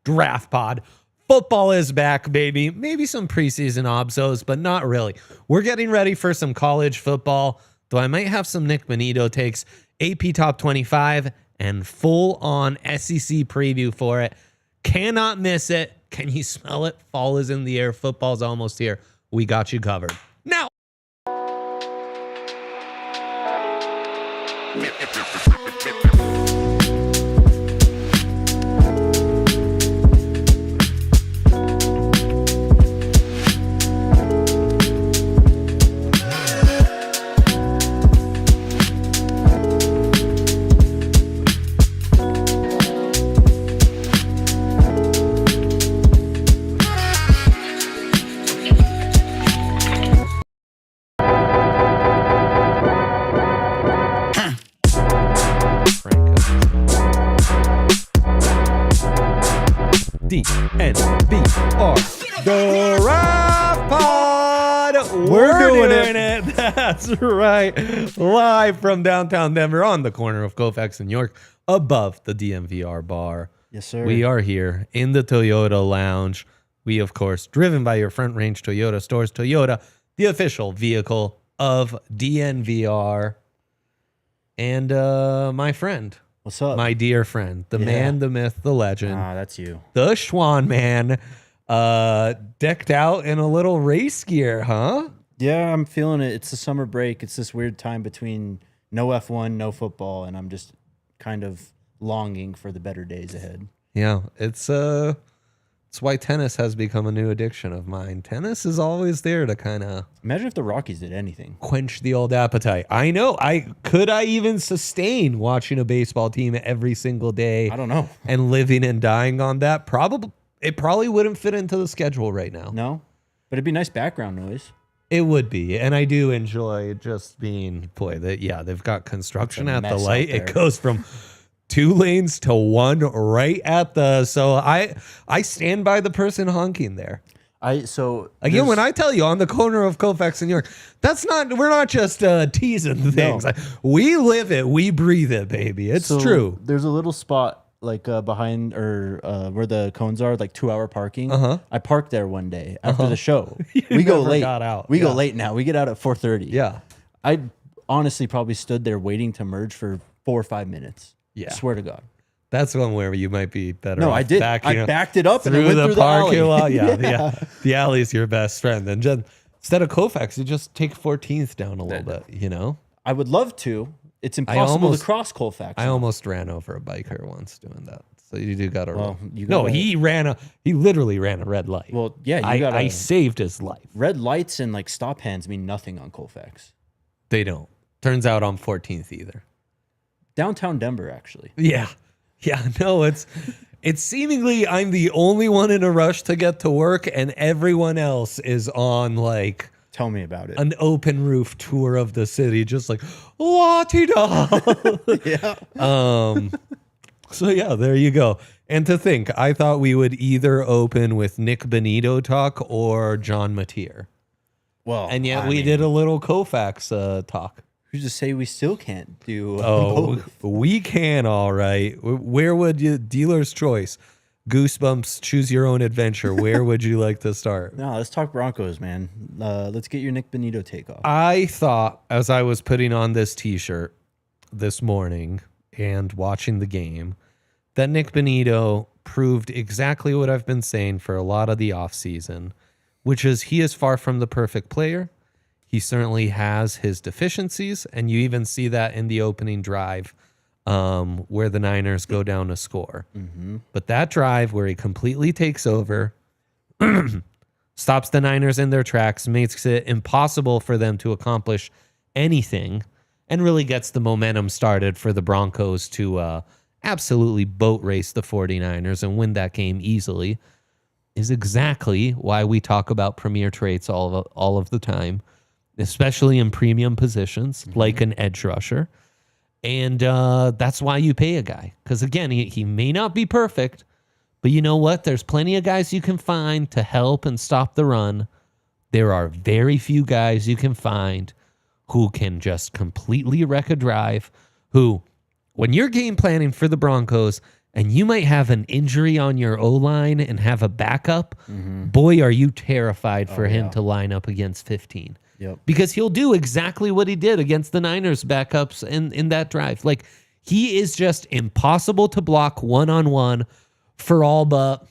Draft Pod. Football is back, baby. Maybe some preseason obsos, but not really. We're getting ready for some college football, though I might have some Nick Bonito takes, AP Top 25, and full-on SEC preview for it. Cannot miss it. Can you smell it? Fall is in the air. Football's almost here. We got you covered. Now. DNVR Draft Pod. We're doing it. That's right. Live from downtown Denver on the corner of Colfax and York above the DNVR bar. Yes, sir. We are here in the Toyota Lounge. We, of course, driven by your Front Range Toyota stores. Toyota, the official vehicle of DNVR. And my friend. What's up? My dear friend, the man, the myth, the legend. Ah, that's you. The Schwan man, decked out in a little race gear, huh? Yeah, I'm feeling it. It's the summer break. It's this weird time between no F1, no football, and I'm just kind of longing for the better days ahead. Yeah, it's why tennis has become a new addiction of mine. Tennis is always there to kind of imagine if the Rockies did anything. Quench the old appetite. I know. Could I even sustain watching a baseball team every single day? I don't know. And living and dying on that? It probably wouldn't fit into the schedule right now. No, but it'd be nice background noise. It would be, and I do enjoy just being, they've got construction at the light. It goes from 2 lanes to 1 right at so I stand by the person honking there. Again, when I tell you on the corner of Colfax and York, we're not just teasing things. No. We live it, we breathe it, baby. It's true. There's a little spot like behind or where the cones are, like 2-hour parking. I parked there one day after the show. We go late. We go late now. We get out at 4:30. Yeah. I honestly probably stood there waiting to merge for 4 or 5 minutes. Yeah. Swear to God. That's one where you might be better. No, I did. I backed it up and I went through the parking lot. Yeah. The alley's your best friend. And just, instead of Colfax, you just take 14th down a little bit, you know? I would love to. It's impossible to cross Colfax. I almost ran over a biker once doing that. So you do got to roll. No, he literally ran a red light. Well, yeah, I saved his life. Red lights and like stop hands mean nothing on Colfax. They don't. Turns out on 14th either. Downtown Denver, actually. Yeah. Yeah, no, it's seemingly I'm the only one in a rush to get to work, and everyone else is on like tell me about it. An open roof tour of the city, just like la-ti-da. Yeah. So yeah, there you go. And to think, I thought we would either open with Nick Bonito talk or John Mateer. Well, and yet we did a little Colfax talk. Who's to say we still can't do both? We can, all right. Where would you, dealer's choice, Goosebumps, choose your own adventure. Where would you like to start? No, let's talk Broncos, man. Let's get your Nick Bonito takeoff. I thought as I was putting on this t-shirt this morning and watching the game that Nick Bonito proved exactly what I've been saying for a lot of the offseason, which is he is far from the perfect player. He certainly has his deficiencies, and you even see that in the opening drive where the Niners go down to score. Mm-hmm. But that drive where he completely takes over, stops the Niners in their tracks, makes it impossible for them to accomplish anything, and really gets the momentum started for the Broncos to absolutely boat race the 49ers and win that game easily, is exactly why we talk about premier traits all of the time, especially in premium positions like an edge rusher. And that's why you pay a guy. Because, again, he may not be perfect, but you know what? There's plenty of guys you can find to help and stop the run. There are very few guys you can find who can just completely wreck a drive, who, when you're game planning for the Broncos, and you might have an injury on your O-line and have a backup, boy, are you terrified for him to line up against 15. Yep. Because he'll do exactly what he did against the Niners backups in that drive. Like, he is just impossible to block one-on-one for all but,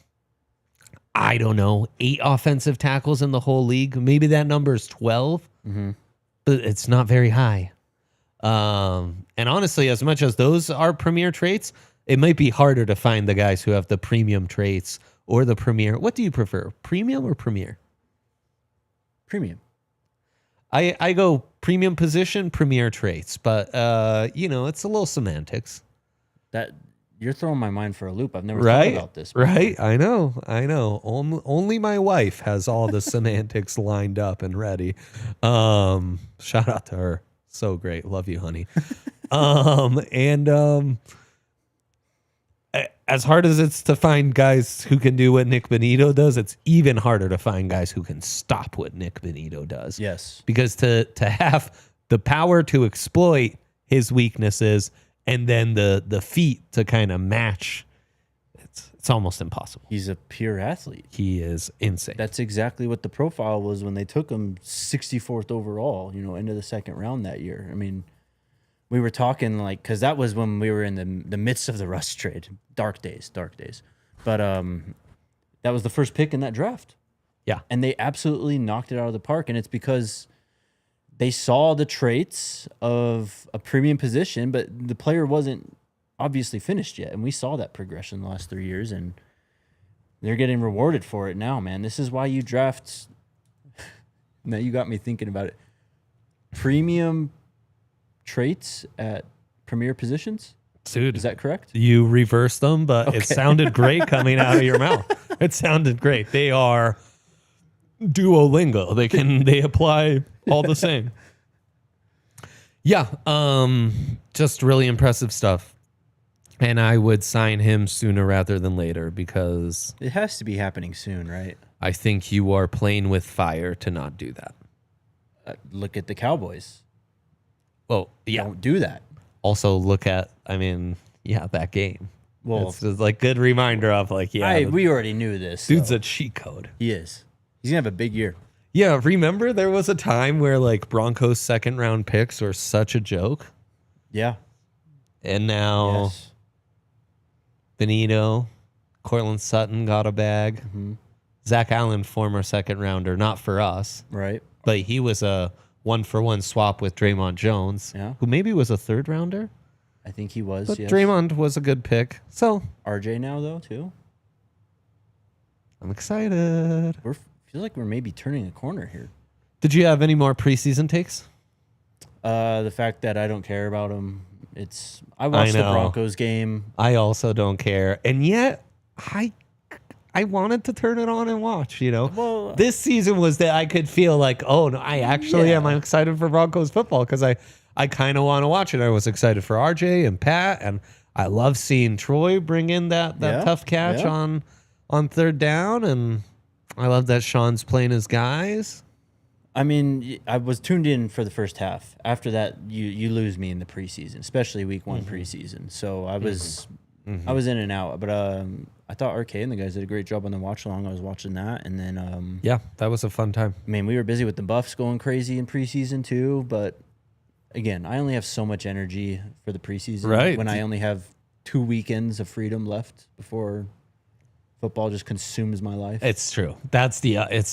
I don't know, 8 offensive tackles in the whole league. Maybe that number is 12, but it's not very high. And honestly, as much as those are premier traits, it might be harder to find the guys who have the premium traits or the premier. What do you prefer, premium or premier? Premium. I go premium position, premier traits, but it's a little semantics. That you're throwing my mind for a loop. I've never thought about this before. Right? I know. Only my wife has all the semantics lined up and ready. Shout out to her. So great. Love you, honey. As hard as it's to find guys who can do what Nick Bonitto does, it's even harder to find guys who can stop what Nick Bonitto does. Yes. Because to have the power to exploit his weaknesses and then the feet to kind of match, it's almost impossible. He's a pure athlete. He is insane. That's exactly what the profile was when they took him 64th overall, into the second round that year. I mean, we were talking because that was when we were in the midst of the Russ trade. Dark days. But that was the first pick in that draft. Yeah. And they absolutely knocked it out of the park. And it's because they saw the traits of a premium position, but the player wasn't obviously finished yet. And we saw that progression the last 3 years, and they're getting rewarded for it now, man. This is why you draft. Now you got me thinking about it. Premium traits at premier positions? Dude, is that correct? You reversed them, but It sounded great coming out of your mouth. It sounded great. They are Duolingo. They apply all the same. Yeah, just really impressive stuff. And I would sign him sooner rather than later because it has to be happening soon, right? I think you are playing with fire to not do that. Look at the Cowboys. Well, yeah. Don't do that. Also, look at, that game. Well, it's just like good reminder of we already knew this. Dude's a cheat code. He is. He's gonna have a big year. Yeah, remember there was a time where Broncos second round picks were such a joke. Yeah. And now Bonitto, Cortland Sutton got a bag. Mm-hmm. Zach Allen, former second rounder, not for us. Right. But he was a 1-for-1 swap with Draymond Jones, who maybe was a third rounder. I think he was, but Draymond was a good pick. So RJ now, though, too. I'm excited. Feel like we're maybe turning a corner here. Did you have any more preseason takes? The fact that I don't care about him. I watched the Broncos game. I also don't care. And yet, I wanted to turn it on and watch, Well, this season was that I could feel I actually am excited for Broncos football because I kind of want to watch it. I was excited for RJ and Pat, and I love seeing Troy bring in that tough catch on third down, and I love that Sean's playing his guys. I mean, I was tuned in for the first half. After that, you lose me in the preseason, especially week 1 preseason. So I was in and out, but I thought RK and the guys did a great job on the watch along. I was watching that, and then that was a fun time. I mean, we were busy with the Buffs going crazy in preseason too, but again, I only have so much energy for the preseason. Right. When I only have 2 weekends of freedom left before football just consumes my life. It's true. That's it's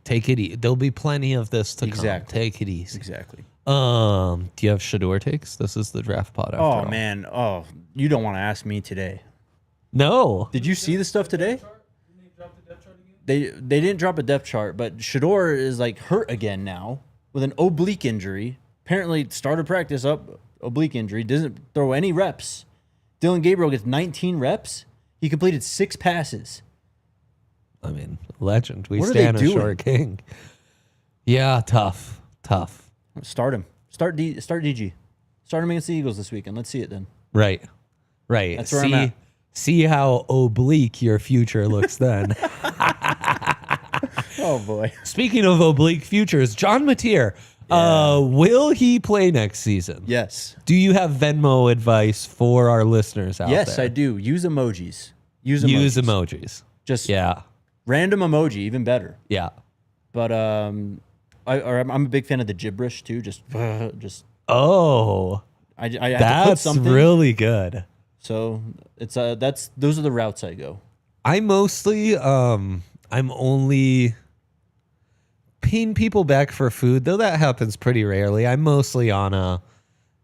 take it easy. There'll be plenty of this to come. Take it easy. Exactly. Do you have Shador takes? This is the draft pod after all. Man. Oh, you don't want to ask me today. No. Did you see the stuff today? They didn't drop a depth chart, but Shador is hurt again now with an oblique injury. Apparently started practice up, oblique injury, doesn't throw any reps. Dylan Gabriel gets 19 reps. He completed 6 passes. I mean, legend. We stand a short king. Yeah, tough. Start him. Start DG. Start him against the Eagles this weekend. Let's see it then. Right. That's where I'm at. See how oblique your future looks then. Oh, boy. Speaking of oblique futures, John Mateer, Will he play next season? Yes. Do you have Venmo advice for our listeners out there? Yes, I do. Use emojis. Use emojis. Just yeah. Random emoji, even better. Yeah. But I'm a big fan of the gibberish too. Just Oh. I have to put that's something. really good. So it's those are the routes I go. I mostly I'm only paying people back for food, though that happens pretty rarely. I'm mostly on a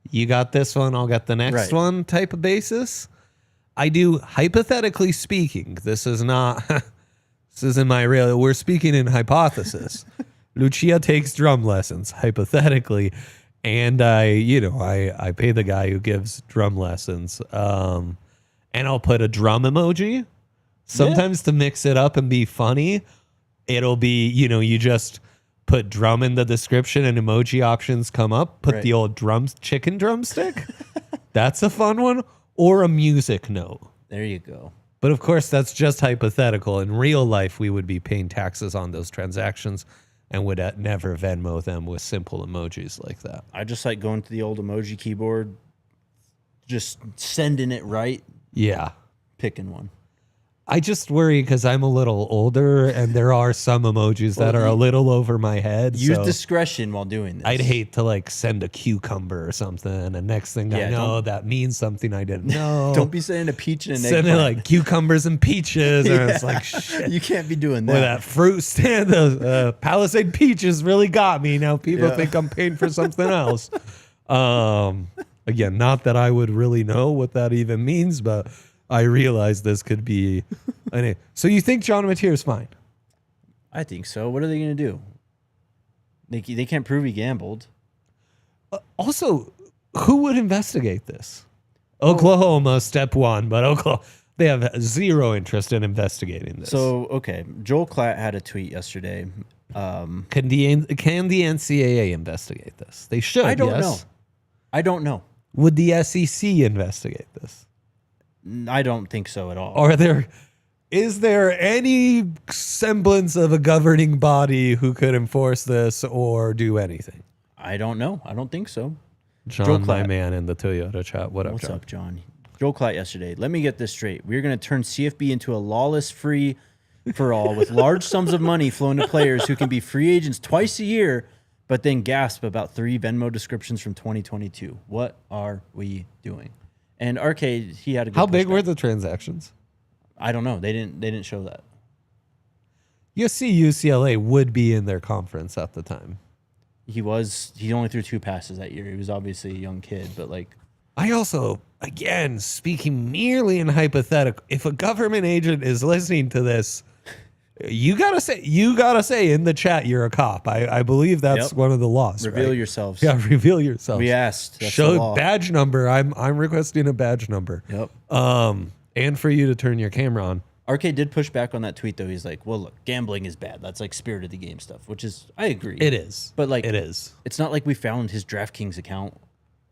you got this one, I'll get the next one type of basis. I do, hypothetically speaking, this is not this isn't my real, we're speaking in hypothesis. Lucia takes drum lessons, hypothetically, and I pay the guy who gives drum lessons. And I'll put a drum emoji. Sometimes to mix it up and be funny, it'll be, you just put drum in the description and emoji options come up. Put the old chicken drumstick. That's a fun one. Or a music note. There you go. But of course, that's just hypothetical. In real life, we would be paying taxes on those transactions and would never Venmo them with simple emojis like that. I just like going to the old emoji keyboard, just sending it right. Yeah. Picking one. I just worry because I'm a little older and there are some emojis that are a little over my head. Use discretion while doing this. I'd hate to like send a cucumber or something, and next thing I know, that means something I didn't know. Don't be sending a peach and an sending eggplant. like cucumbers and peaches, and it's like shit. You can't be doing that. Boy, that fruit stand, the Palisade peaches really got me. Now people think I'm paying for something else. Again, not that I would really know what that even means, but I realize this could be. So you think John Mateer is fine? I think so. What are they going to do? They can't prove he gambled. Also, who would investigate this? Oklahoma, step one, but Oklahoma, they have zero interest in investigating this. So, okay, Joel Klatt had a tweet yesterday. Can the NCAA investigate this? They should. I don't know. Would the SEC investigate this? I don't think so at all. Is there any semblance of a governing body who could enforce this or do anything? I don't know. I don't think so. John, my man in the Toyota chat. What's up, John? Joel Klatt yesterday. Let me get this straight. We're going to turn CFB into a lawless free for all with large sums of money flowing to players who can be free agents twice a year, but then gasp about 3 Venmo descriptions from 2022. What are we doing? And Arcade, he had a good How big pushback. were the transactions? I don't know. They didn't show that. UCLA would be in their conference at the time. He only threw 2 passes that year. He was obviously a young kid, but like I also, again, speaking merely in hypothetical, if a government agent is listening to this, you gotta say in the chat you're a cop. I believe that's one of the laws. Reveal yourselves. Yeah, reveal yourselves. We asked. That's Show the law. badge number. I'm requesting a badge number. Yep. And for you to turn your camera on. Arcade did push back on that tweet though. He's like, "Well, look, gambling is bad. That's like spirit of the game stuff," which is I agree. It is. But like it is. It's not like we found his DraftKings account.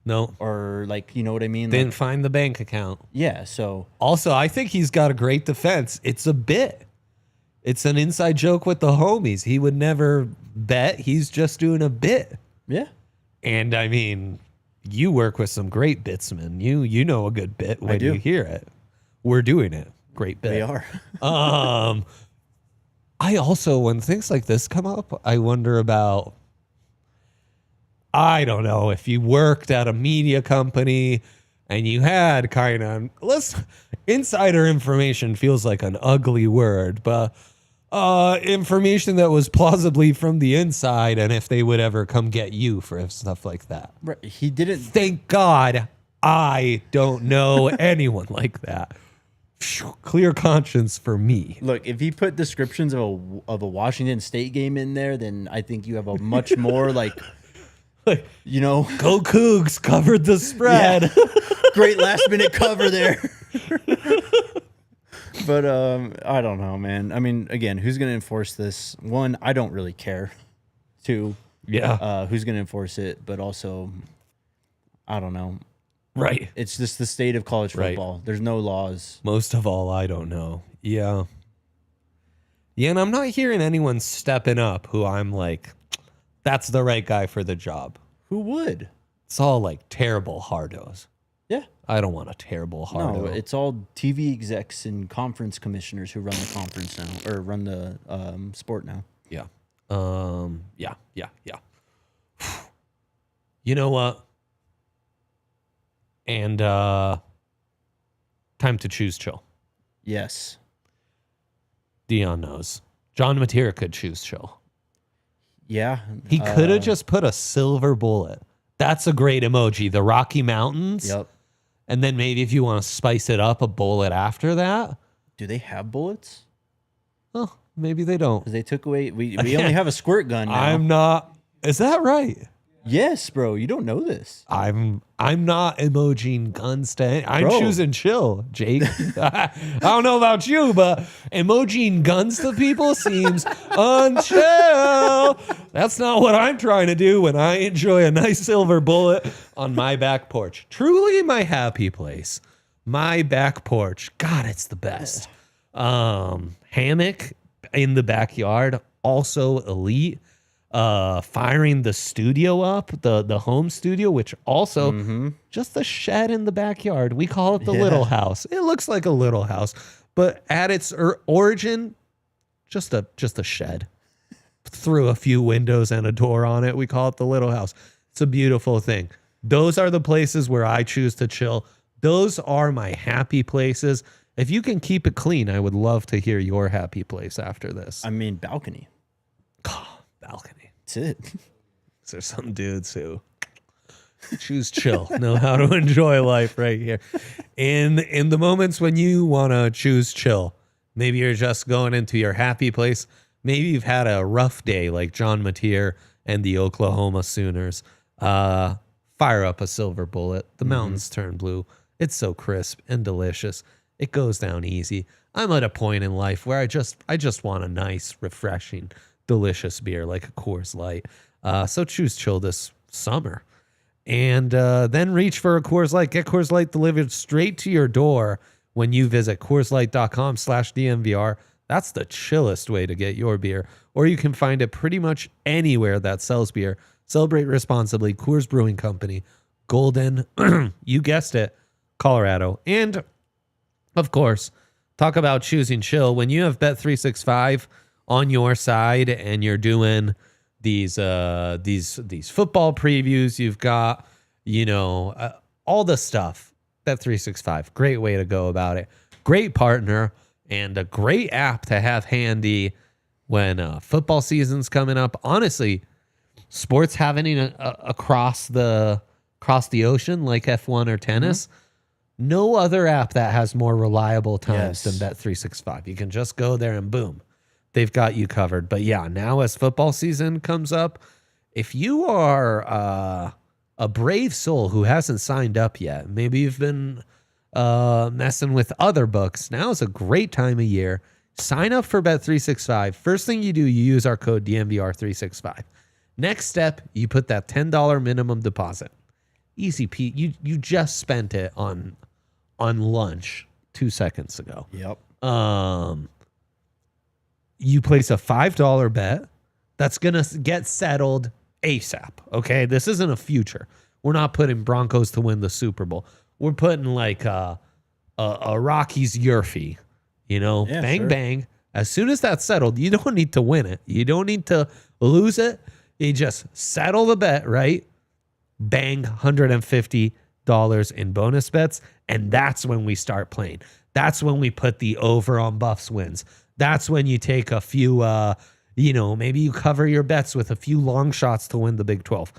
No. Or like, you know what I mean? Didn't find the bank account. Yeah, so also I think he's got a great defense. It's a bit. It's an inside joke with the homies. He would never bet. He's just doing a bit. Yeah. And I mean, you work with some great bitsmen. You know a good bit when you hear it. We're doing it. Great bit. We are. I also, when things like this come up, I wonder about, I don't know, if you worked at a media company and you had kind of, insider information feels like an ugly word, but information that was plausibly from the inside, and if they would ever come get you for stuff like that. Right. He didn't. Thank God I don't know anyone like that. Clear conscience for me. Look, if he put descriptions of a Washington State game in there, then I think you have a much more go Cougs covered the spread. Yeah. Great last minute cover there. But I don't know, man. I mean, again, who's going to enforce this? One, I don't really care. Two, who's going to enforce it? But also, I don't know. Right. It's just the state of college football. There's no laws. Most of all, I don't know. Yeah. Yeah, and I'm not hearing anyone stepping up who I'm like, That's the right guy for the job. Who would? It's all like terrible hardos. Yeah. I don't want a terrible hardo. No, it's all TV execs and conference commissioners who run the conference now, or run the sport now. Yeah. Yeah. You know what? And time to choose chill. Yes. Dion knows. John Mateer could choose chill. Yeah. He could have just put a silver bullet. That's a great emoji. The Rocky Mountains. Yep. And then maybe if you want to spice it up, a bullet after that. Do they have bullets? Oh, maybe they don't. Because they took away. We only have a squirt gun now. I'm not. Is that right? Yes, bro. You don't know this. I'm not emojing guns to. I'm Bro. choosing chill, Jake. I don't know about you, but emojing guns to people seems unchill. That's not what I'm trying to do when I enjoy a nice silver bullet on my back porch. Truly my happy place. My back porch. God, it's the best. Hammock in the backyard, also elite. Firing the studio up, the home studio, which also just the shed in the backyard. We call it the little house. It looks like a little house, but at its origin, just a shed. Threw a few windows and a door on it. We call it the little house. It's a beautiful thing. Those are the places where I choose to chill. Those are my happy places. If you can keep it clean, I would love to hear your happy place after this. I mean, balcony. Balcony. That's it. There's some dudes who choose chill, know how to enjoy life right here. In the moments when you want to choose chill, maybe you're just going into your happy place. Maybe you've had a rough day like John Mateer and the Oklahoma Sooners. Fire up a silver bullet. The mountains turn blue. It's so crisp and delicious. It goes down easy. I'm at a point in life where I just want a nice, refreshing, delicious beer like a Coors Light. So choose chill this summer. And then reach for a Coors Light. Get Coors Light delivered straight to your door when you visit CoorsLight.com/DNVR. That's the chillest way to get your beer. Or you can find it pretty much anywhere that sells beer. Celebrate responsibly. Coors Brewing Company. Golden, you guessed it, Colorado. And, of course, talk about choosing chill. When you have Bet365 on your side and you're doing these football previews, you've got, all the stuff. Bet365, great way to go about it. Great partner and a great app to have handy when football season's coming up. Honestly, sports happening across the ocean like F1 or tennis. No other app that has more reliable times than Bet365. You can just go there and boom, they've got you covered. But yeah, now as football season comes up, if you are a brave soul who hasn't signed up yet, maybe you've been messing with other books, now is a great time of year. Sign up for Bet365. First thing you do, you use our code DNVR365. Next step, you put that $10 minimum deposit. Easy, Pete. You just spent it on lunch 2 seconds ago. Yep. You place a $5 bet that's gonna get settled ASAP. Okay, this isn't a future. We're not putting Broncos to win the Super Bowl. We're putting like a Rockies Yerfie. Bang sure. bang. As soon as that's settled, you don't need to win it. You don't need to lose it. You just settle the bet, right? Bang, $150 in bonus bets. And that's when we start playing. That's when we put the over on Buffs wins. That's when you take a few, maybe you cover your bets with a few long shots to win the Big 12.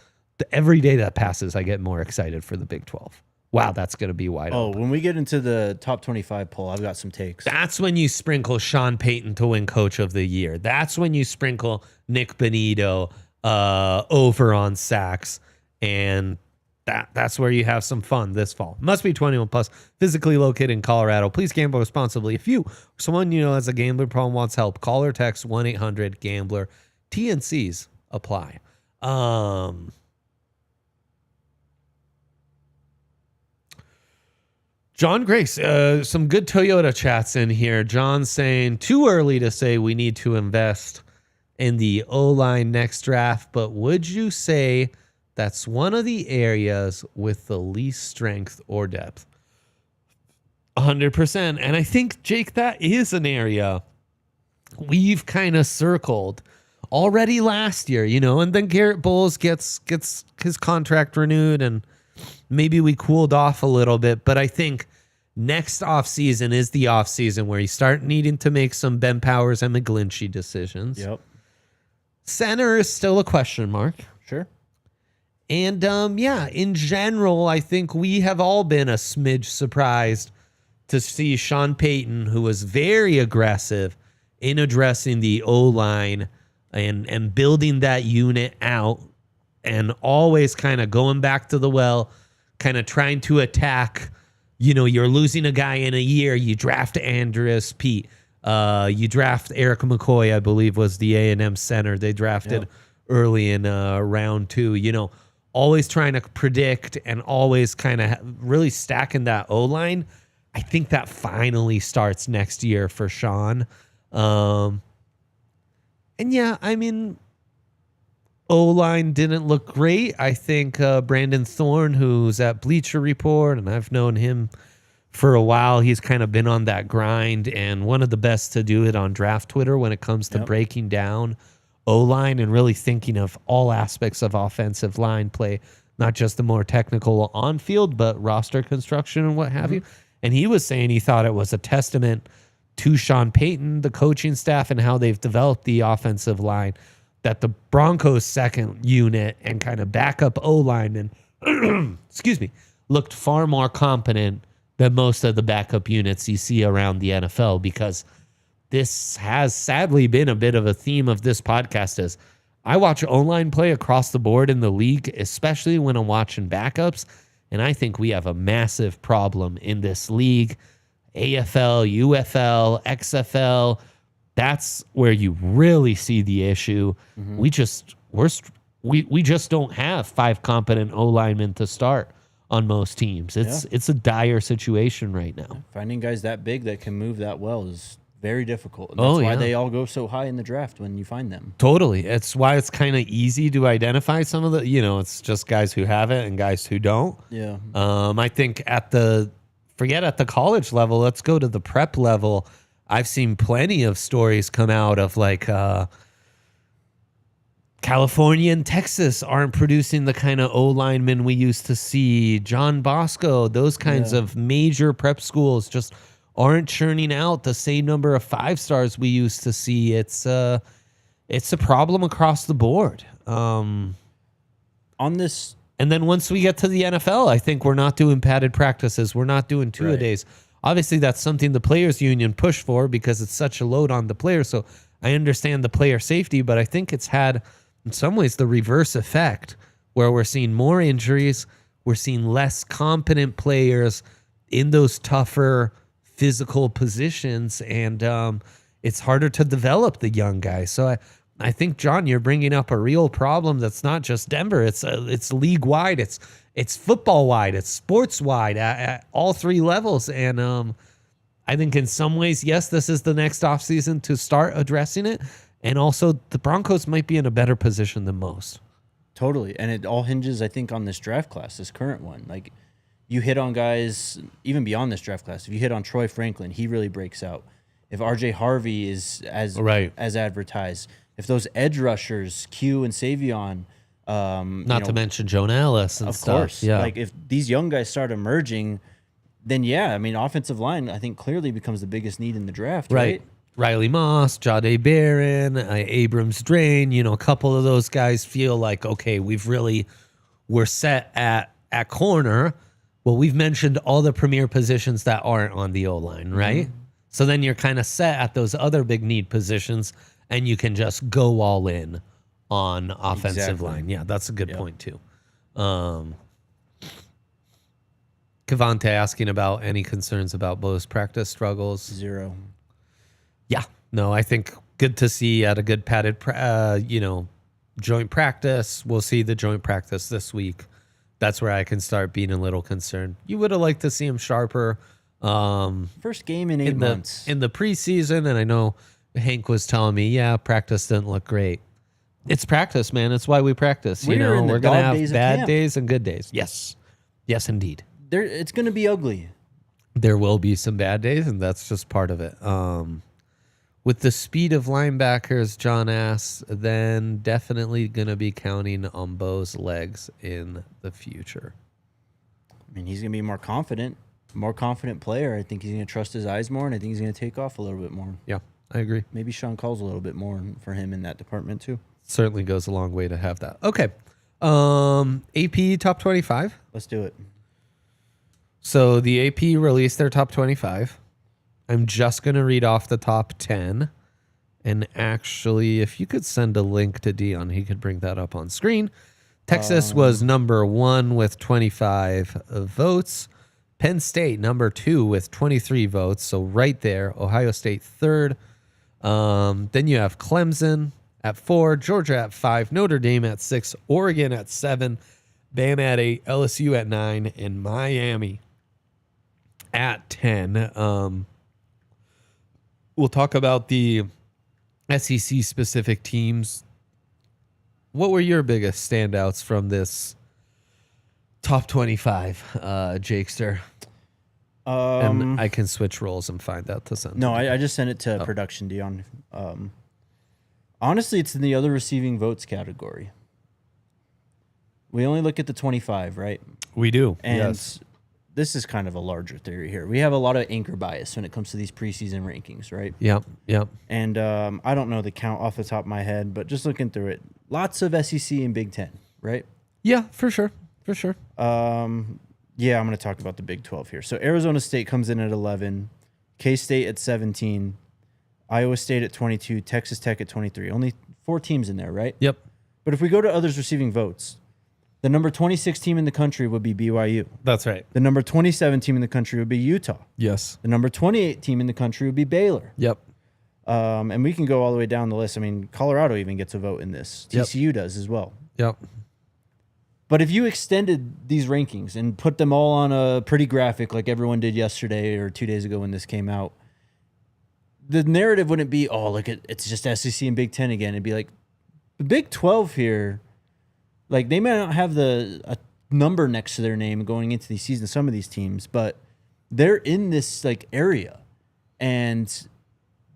Every day that passes, I get more excited for the Big 12. Wow, that's going to be wide open. When we get into the top 25 poll, I've got some takes. That's when you sprinkle Sean Payton to win Coach of the Year. That's when you sprinkle Nick Bonito over on sacks. And that's where you have some fun this fall. Must be 21 plus, physically located in Colorado. Please gamble responsibly. If you, someone has a gambling problem, wants help, call or text 1-800-GAMBLER. TNCs apply. John Grace, some good Toyota chats in here. John saying, too early to say we need to invest in the O-line next draft, but would you say that's one of the areas with the least strength or depth? 100%. And I think, Jake, that is an area we've kind of circled already last year, and then Garrett Bowles gets his contract renewed and maybe we cooled off a little bit. But I think next offseason is the offseason where you start needing to make some Ben Powers and McGlinchey decisions. Yep. Center is still a question mark. Sure. And in general, I think we have all been a smidge surprised to see Sean Payton, who was very aggressive in addressing the O-line and building that unit out and always kind of going back to the well, kind of trying to attack. You're losing a guy in a year. You draft Andreas Pete. You draft Eric McCoy, I believe, was the A&M center they drafted early in round 2. Always trying to predict and always kind of really stacking that O-line. I think that finally starts next year for Sean. And yeah, I mean, O-line didn't look great. I think Brandon Thorne, who's at Bleacher Report, and I've known him for a while, he's kind of been on that grind and one of the best to do it on draft Twitter when it comes to breaking down O-line and really thinking of all aspects of offensive line play, not just the more technical on-field, but roster construction and what have you. And he was saying he thought it was a testament to Sean Payton, the coaching staff, and how they've developed the offensive line, that the Broncos' second unit and kind of backup O-linemen, looked far more competent than most of the backup units you see around the NFL, because this has sadly been a bit of a theme of this podcast. Is I watch O-line play across the board in the league, especially when I'm watching backups, and I think we have a massive problem in this league. AFL, UFL, XFL, that's where you really see the issue. We just don't have 5 competent O-linemen to start on most teams. It's a dire situation right now. Finding guys that big that can move that well is very difficult. And that's why they all go so high in the draft when you find them. Totally. It's why it's kind of easy to identify some of the, it's just guys who have it and guys who don't. Yeah. I think forget at the college level, let's go to the prep level. I've seen plenty of stories come out of like California and Texas aren't producing the kind of O-linemen we used to see. John Bosco, those kinds of major prep schools just aren't churning out the same number of 5-stars we used to see. It's a problem across the board. On this, and then once we get to the NFL, I think we're not doing padded practices. We're not doing two-a-days. Obviously, that's something the players' union pushed for because it's such a load on the players. So I understand the player safety, but I think it's had, in some ways, the reverse effect where we're seeing more injuries. We're seeing less competent players in those tougher physical positions, and it's harder to develop the young guys. So I think, John, you're bringing up a real problem that's not just Denver. It's league wide. It's football wide. It's sports wide at all 3 levels. And I think in some ways, yes, this is the next offseason to start addressing it. And also, the Broncos might be in a better position than most. Totally. And it all hinges, I think, on this draft class, this current one. Like, you hit on guys even beyond this draft class. If you hit on Troy Franklin, he really breaks out. If RJ Harvey is as advertised, if those edge rushers, Q and Savion, not to mention Jonah Ellis and stuff. Of course. Yeah. Like, if these young guys start emerging, then offensive line, I think, clearly becomes the biggest need in the draft, right? Riley Moss, Jahdae Barron, Abrams Drain, a couple of those guys feel like, okay, we're set at corner. Well, we've mentioned all the premier positions that aren't on the O-line, right? So then you're kind of set at those other big need positions, and you can just go all in on offensive line. Yeah, that's a good point, too. Cavante asking about any concerns about Bo's practice struggles. 0. Yeah. No, I think good to see at a good padded, joint practice. We'll see the joint practice this week. That's where I can start being a little concerned. You would have liked to see him sharper. First game in 8 months. In the preseason, and I know Hank was telling me, yeah, practice didn't look great. It's practice, man. It's why we practice. We're in the we're gonna dog have days of bad camp. days and good days. Yes, yes, indeed. It's going to be ugly. There will be some bad days, and that's just part of it. With the speed of linebackers, John asks, then definitely going to be counting on Bo's legs in the future. I mean, he's going to be more confident player. I think he's going to trust his eyes more, and I think he's going to take off a little bit more. Yeah, I agree. Maybe Sean calls a little bit more for him in that department too. Certainly goes a long way to have that. Okay. AP top 25. Let's do it. So the AP released their top 25. I'm just going to read off the top 10. And actually, if you could send a link to Dion, he could bring that up on screen. Texas was number 1 with 25 votes. Penn State, number 2 with 23 votes. So right there. Ohio State, 3rd. Then you have Clemson at 4, Georgia at 5, Notre Dame at 6, Oregon at 7, Bama at 8, LSU at 9, and Miami at 10. We'll talk about the SEC specific teams. What were your biggest standouts from this top 25, Jakester? And I can switch roles and find that to send. No, I just sent it to production, Dion. Honestly, it's in the other receiving votes category. We only look at the 25, right? We do. And yes. This is kind of a larger theory here. We have a lot of anchor bias when it comes to these preseason rankings, right? Yep. And I don't know the count off the top of my head, but just looking through it, lots of SEC and Big Ten, right? Yeah, for sure. Yeah, I'm going to talk about the Big 12 here. So Arizona State comes in at 11, K-State at 17, Iowa State at 22, Texas Tech at 23. Only 4 teams in there, right? Yep. But if we go to others receiving votes, the number 26 team in the country would be BYU. That's right. The number 27 team in the country would be Utah. Yes. The number 28 team in the country would be Baylor. Yep. And we can go all the way down the list. I mean, Colorado even gets a vote in this. TCU does as well. Yep. But if you extended these rankings and put them all on a pretty graphic like everyone did yesterday or 2 days ago when this came out, the narrative wouldn't be, oh, look, it's just SEC and Big Ten again. It'd be like, the Big 12 here, like they may not have a number next to their name going into these seasons, some of these teams, but they're in this like area. And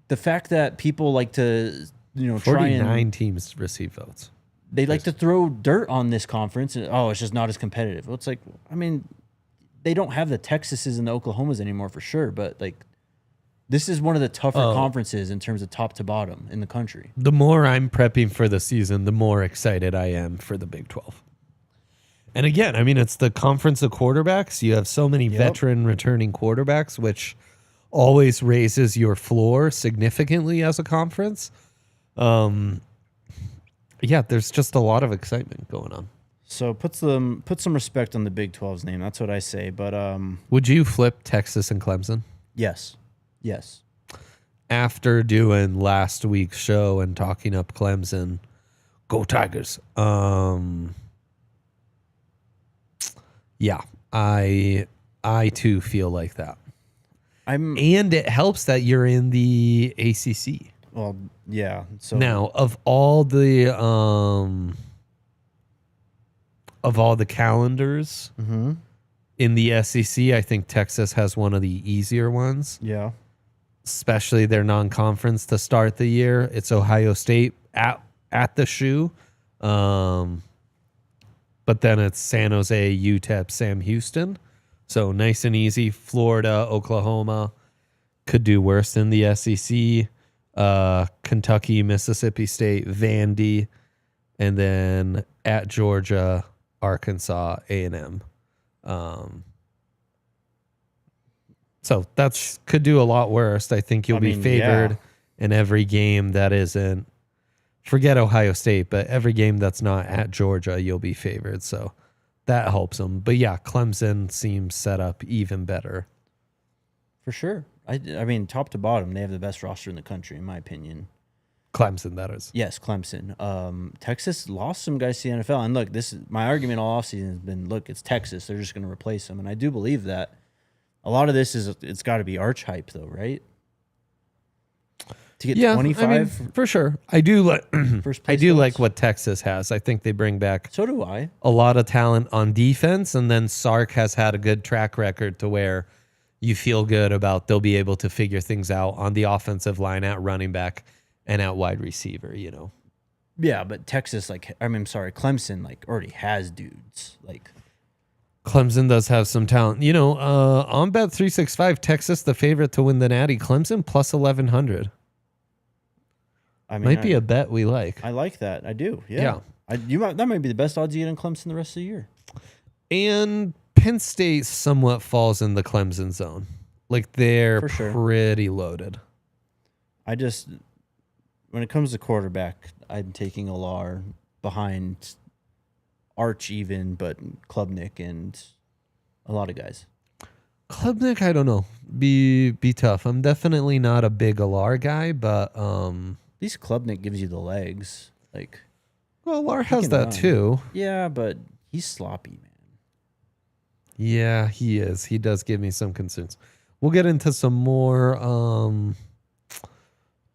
the fact that people like to, try 49 teams receive votes. They like to throw dirt on this conference and, it's just not as competitive. Well, it's like, I mean, they don't have the Texases and the Oklahomas anymore for sure, but like this is one of the tougher conferences in terms of top to bottom in the country. The more I'm prepping for the season, the more excited I am for the Big 12. And again, I mean, it's the conference of quarterbacks. You have so many veteran returning quarterbacks, which always raises your floor significantly as a conference. Yeah, there's just a lot of excitement going on. So put some respect on the Big 12's name. That's what I say. But would you flip Texas and Clemson? Yes. After doing last week's show and talking up Clemson, go Tigers. Yeah, I too feel like that. And it helps that you're in the ACC. Well, yeah. So now, of all the calendars in the SEC, I think Texas has one of the easier ones. Yeah. Especially their non-conference to start the year. It's Ohio State at the shoe. But then it's San Jose, UTEP, Sam Houston. So nice and easy. Florida, Oklahoma could do worse than the SEC. Kentucky, Mississippi State, Vandy, and then at Georgia, Arkansas, A&M. So that's could do a lot worse. I think you'll be favored in every game that isn't. Forget Ohio State, but every game that's not at Georgia, you'll be favored. So that helps them. But yeah, Clemson seems set up even better. For sure. I mean, top to bottom, they have the best roster in the country, in my opinion. Clemson, that is. Yes, Clemson. Texas lost some guys to the NFL. And look, this is my argument all offseason has been, look, it's Texas. They're just going to replace them. And I do believe that. A lot of this is, it's got to be arch hype, though, right? to get Yeah, 25. I mean, for sure. I do like First I place do votes. like what Texas has. I think they bring back So do I. a lot of talent on defense, and then Sark has had a good track record to where you feel good about they'll be able to figure things out on the offensive line at running back and at wide receiver, you know. Yeah, but Texas, Clemson, already has dudes. Clemson does have some talent. You know, on Bet 365, Texas the favorite to win the Natty. Clemson plus 1,100. I mean, Might be a bet we like. I like that. I do. Yeah. That might be the best odds you get on Clemson the rest of the year. And Penn State somewhat falls in the Clemson zone. Like they're For sure. pretty loaded. When it comes to quarterback, I'm taking Alar behind Arch even, but Klubnik and a lot of guys. Klubnik, I don't know. Be tough. I'm definitely not a big Alar guy, but At least Klubnik gives you the legs. well, Alar has can that run. too. Yeah, but he's sloppy, man. Yeah, he is. He does give me some concerns. We'll get into some more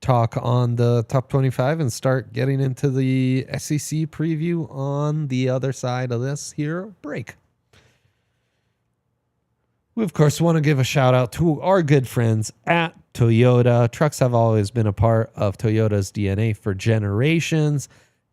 talk on the top 25 and start getting into the SEC preview on the other side of this here break. We, of course, want to give a shout out to our good friends at Toyota. Trucks have always been a part of Toyota's DNA for generations.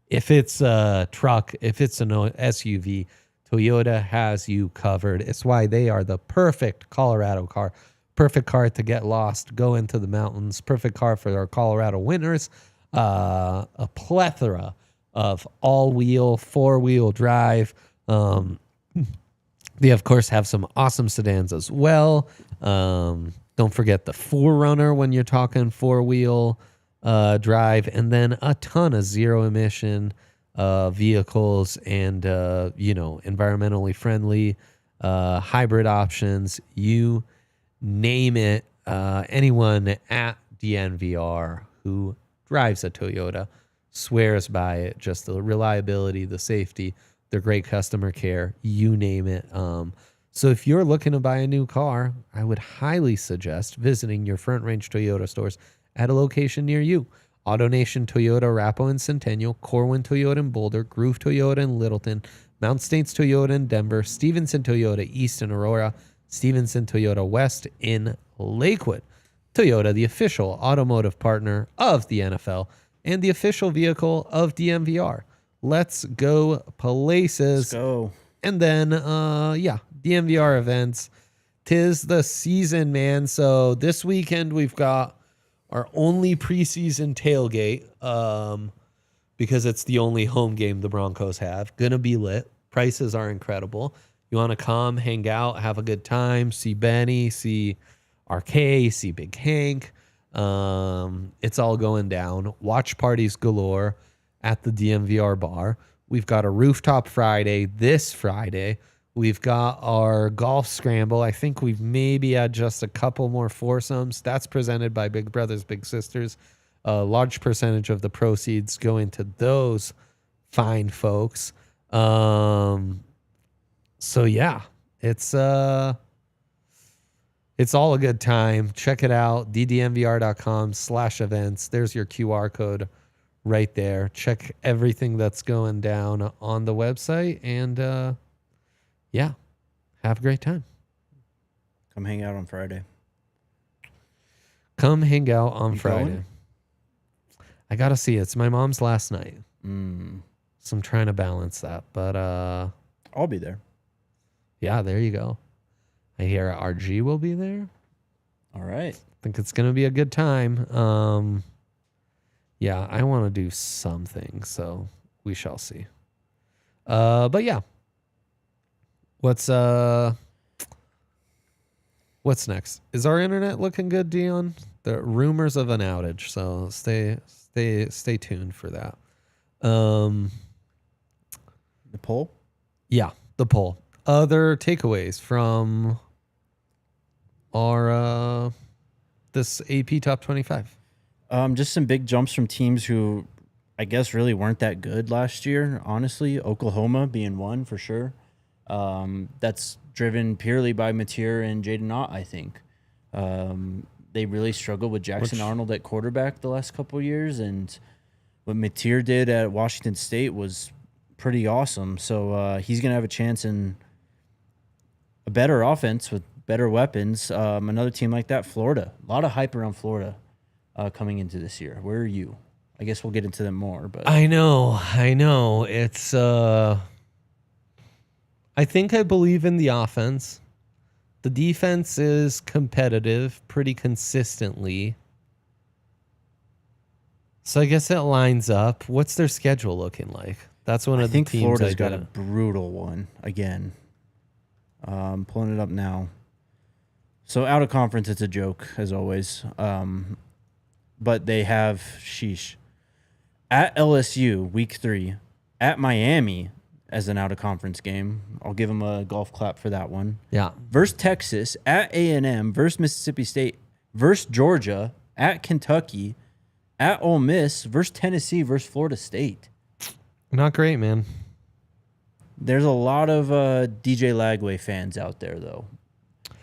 If it's a truck, if it's an SUV, Toyota has you covered. It's why they are the perfect Colorado car. Perfect car to get lost, go into the mountains. Perfect car for our Colorado winters. A plethora of all-wheel, four-wheel drive. They, of course, have some awesome sedans as well. Don't forget the 4Runner when you're talking four-wheel drive. And then a ton of zero-emission vehicles and, environmentally friendly hybrid options. You name it. Anyone at DNVR who drives a Toyota swears by it. Just the reliability, the safety, their great customer care, you name it. So if you're looking to buy a new car, I would highly suggest visiting your Front Range Toyota stores at a location near you. AutoNation Toyota, Arapahoe and Centennial, Corwin Toyota in Boulder, Groove Toyota in Littleton, Mount States Toyota in Denver, Stevenson Toyota East in Aurora, Stevenson Toyota West in Lakewood. Toyota, the official automotive partner of the NFL and the official vehicle of DNVR. Let's go places. Let's go. And then, DNVR events. 'Tis the season, man. So this weekend we've got our only preseason tailgate because it's the only home game the Broncos have. Gonna be lit. Prices are incredible. You want to come, hang out, have a good time, see Benny, see RK, see Big Hank. It's all going down. Watch parties galore at the DNVR bar. We've got a rooftop Friday this Friday. We've got our golf scramble. I think we've maybe had just a couple more foursomes. That's presented by Big Brothers Big Sisters. A large percentage of the proceeds go into those fine folks. So yeah, it's all a good time. Check it out. ddnvr.com/events. There's your QR code right there. Check everything that's going down on the website and have a great time. Come hang out on Friday. Come hang out on You Friday. going? I gotta see it. It's my mom's last night. Mm. So I'm trying to balance that. But I'll be there. yeah, there you go. I hear RG will be there. All right. I think it's gonna be a good time. Yeah, I want to do something, so we shall see. But yeah. What's next? Is our internet looking good, Dion? The rumors of an outage, so stay tuned for that. The poll? Yeah, the poll. Other takeaways from our this AP Top 25. Just some big jumps from teams who I guess really weren't that good last year, honestly. Oklahoma being one for sure. That's driven purely by Mateer and Jaden Ott, I think. they really struggled with Jackson Arnold at quarterback the last couple of years, and what Mateer did at Washington State was pretty awesome. So he's going to have a chance in a better offense with better weapons. Another team like that, Florida. A lot of hype around Florida coming into this year. Where are you? I guess we'll get into them more. But I know. It's I think I believe in the offense. The defense is competitive pretty consistently. So I guess it lines up. What's their schedule looking like? That's one of the teams Florida's got a brutal one again. Pulling it up now. So out of conference, it's a joke as always. But they have at LSU week 3, at Miami as an out of conference game. I'll give them a golf clap for that one. Yeah. Versus Texas, at A&M, versus Mississippi State, versus Georgia, at Kentucky, at Ole Miss, versus Tennessee, versus Florida State. Not great, man. There's a lot of DJ Lagway fans out there, though.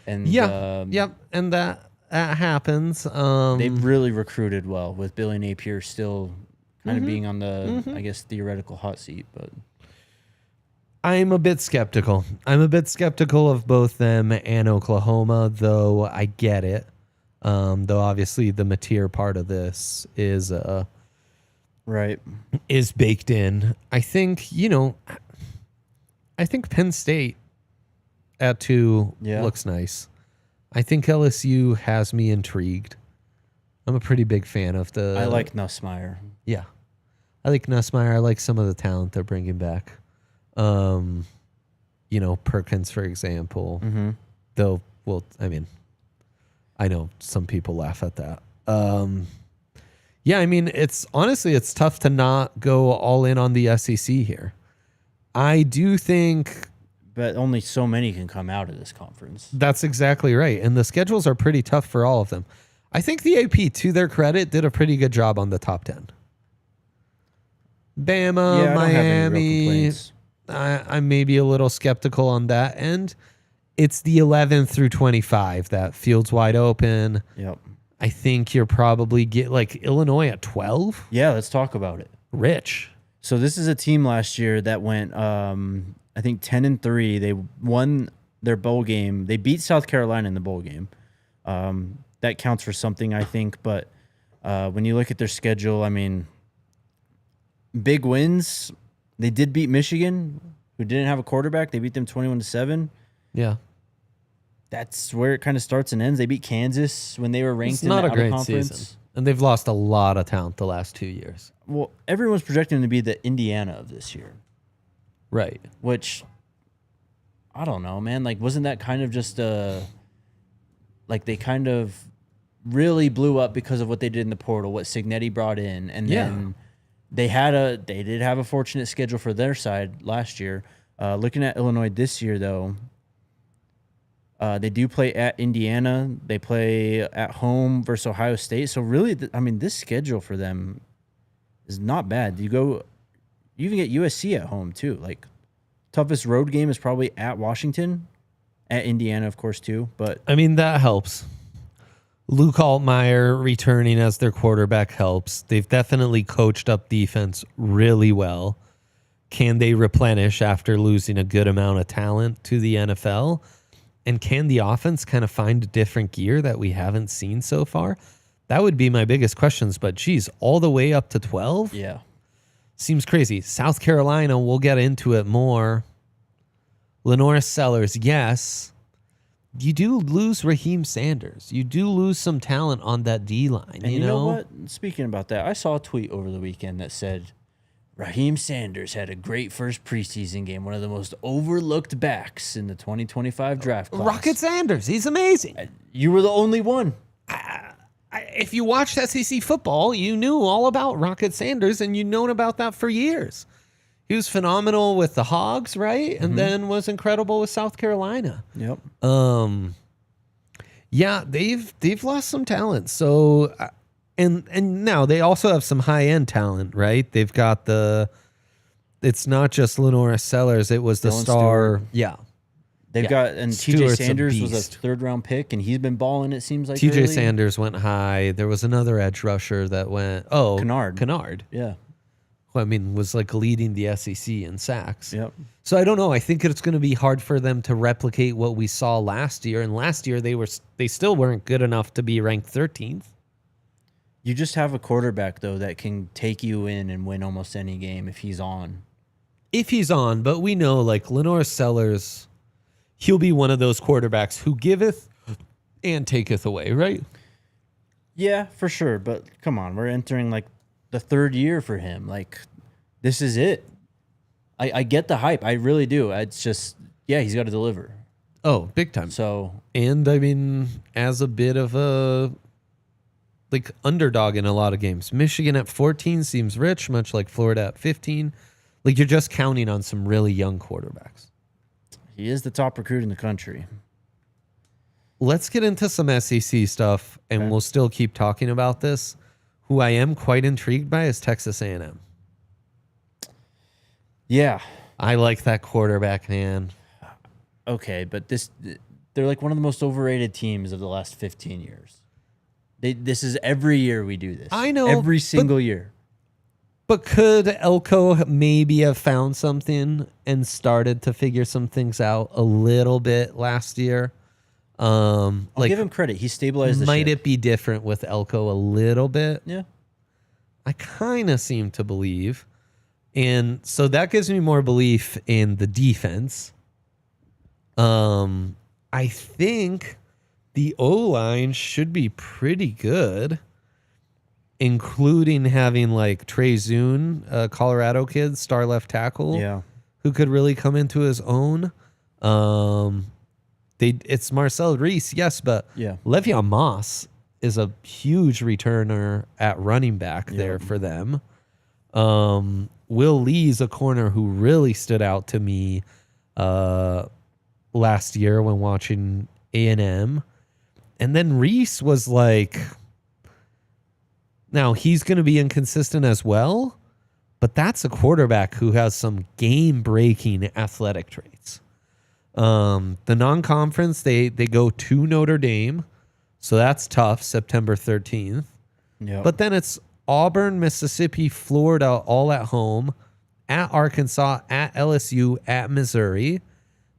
And yep, and that happens. They've really recruited well with Billy Napier still kind of being on the, I guess, theoretical hot seat. But I'm a bit skeptical. I'm a bit skeptical of both them and Oklahoma, though I get it. Though obviously the Mateer part of this is right is baked in. I think Penn State at 2 looks nice. I think LSU has me intrigued. I'm a pretty big fan of I like Nussmeier. Yeah. I like Nussmeier. I like some of the talent they're bringing back. Perkins, for example. Mm-hmm. Though, I know some people laugh at that. It's tough to not go all in on the SEC here. I do think... But only so many can come out of this conference. That's exactly right. And the schedules are pretty tough for all of them. I think the AP, to their credit, did a pretty good job on the top 10. Bama, Miami. I'm maybe a little skeptical on that end. It's the 11 through 25 that field's wide open. Yep. I think you're probably Illinois at 12. Yeah, let's talk about it. Rich. So this is a team last year that went, I think 10-3. They won their bowl game. They beat South Carolina in the bowl game. That counts for something, I think. But when you look at their schedule, big wins. They did beat Michigan, who didn't have a quarterback. They beat them 21-7. Yeah. That's where it kind of starts and ends. They beat Kansas when they were ranked in the out-of-conference season. And they've lost a lot of talent the last 2 years. Well, everyone's projecting them to be the Indiana of this year. Right. Which, I don't know, man. Wasn't that kind of just they kind of really blew up because of what they did in the portal, what Signetti brought in, and then they did have a fortunate schedule for their side last year. Looking at Illinois this year, though, they do play at Indiana. They play at home versus Ohio State. So really, this schedule for them is not bad. You even get USC at home too. Toughest road game is probably at Washington, at Indiana, of course, too. But that helps. Luke Altmaier returning as their quarterback helps. They've definitely coached up defense really well. Can they replenish after losing a good amount of talent to the NFL? And can the offense kind of find a different gear that we haven't seen so far? That would be my biggest questions. But geez, all the way up to 12? Yeah. Seems crazy. South Carolina, we'll get into it more. Lenora Sellers, yes. You do lose Raheem Sanders. You do lose some talent on that D-line. And you know what? Speaking about that, I saw a tweet over the weekend that said, Raheem Sanders had a great first preseason game, one of the most overlooked backs in the 2025 draft class. Rocket Sanders, he's amazing. You were the only one. If you watched SEC football, you knew all about Rocket Sanders, and you've known about that for years. He was phenomenal with the Hogs, right? And then was incredible with South Carolina. Yep. Yeah, they've lost some talent. So, and now they also have some high end talent, right? They've got it's not just Lenora Sellers. It was the Dylan star. Stewart. Yeah. They've got, and TJ Stewart's a Sanders was a beast. 3rd-round pick, and he's been balling, it seems like. TJ early. Sanders went high. There was another edge rusher that went, Kennard. Yeah. Who, I mean, was like leading the SEC in sacks. Yep. So I don't know. I think it's going to be hard for them to replicate what we saw last year. And last year they still weren't good enough to be ranked 13th. You just have a quarterback, though, that can take you in and win almost any game if he's on. If he's on, but we know like Lenore Sellers, he'll be one of those quarterbacks who giveth and taketh away, right? Yeah, for sure. But come on, we're entering like the 3rd year for him. Like, this is it. I get the hype. I really do. It's just, yeah, he's got to deliver. Oh, big time. So, And I mean, as a bit of a like underdog in a lot of games, Michigan at 14 seems rich, much like Florida at 15. Like, you're just counting on some really young quarterbacks. he is the top recruit in the country. Let's get into some SEC stuff, and Okay. we'll still keep talking about this. Who I am quite intrigued by is Texas A&M. Yeah. I like that quarterback, man. Okay, but they're like one of the most overrated teams of the last 15 years. This is every year we do this. I know, Every single year. But could Elko maybe have found something and started to figure some things out a little bit last year? I'll give him credit. He stabilized the might ship. it be different with Elko a little bit? Yeah. I kind of seem to believe. And so that gives me more belief in the defense. I think the O-line should be pretty good, including having like Trey Zune, a Colorado kid, star left tackle, Yeah. who could really come into his own. It's Marcel Reese, yes, but Yeah. Le'Veon Moss is a huge returner at running back there for them. Will Lee's a corner who really stood out to me last year when watching A&M. And then Reese was like, now he's going to be inconsistent as well, but that's a quarterback who has some game-breaking athletic traits. The non-conference, they go to Notre Dame, so that's tough, September 13th. Yeah. But then it's Auburn, Mississippi, Florida, all at home, at Arkansas, at LSU, at Missouri.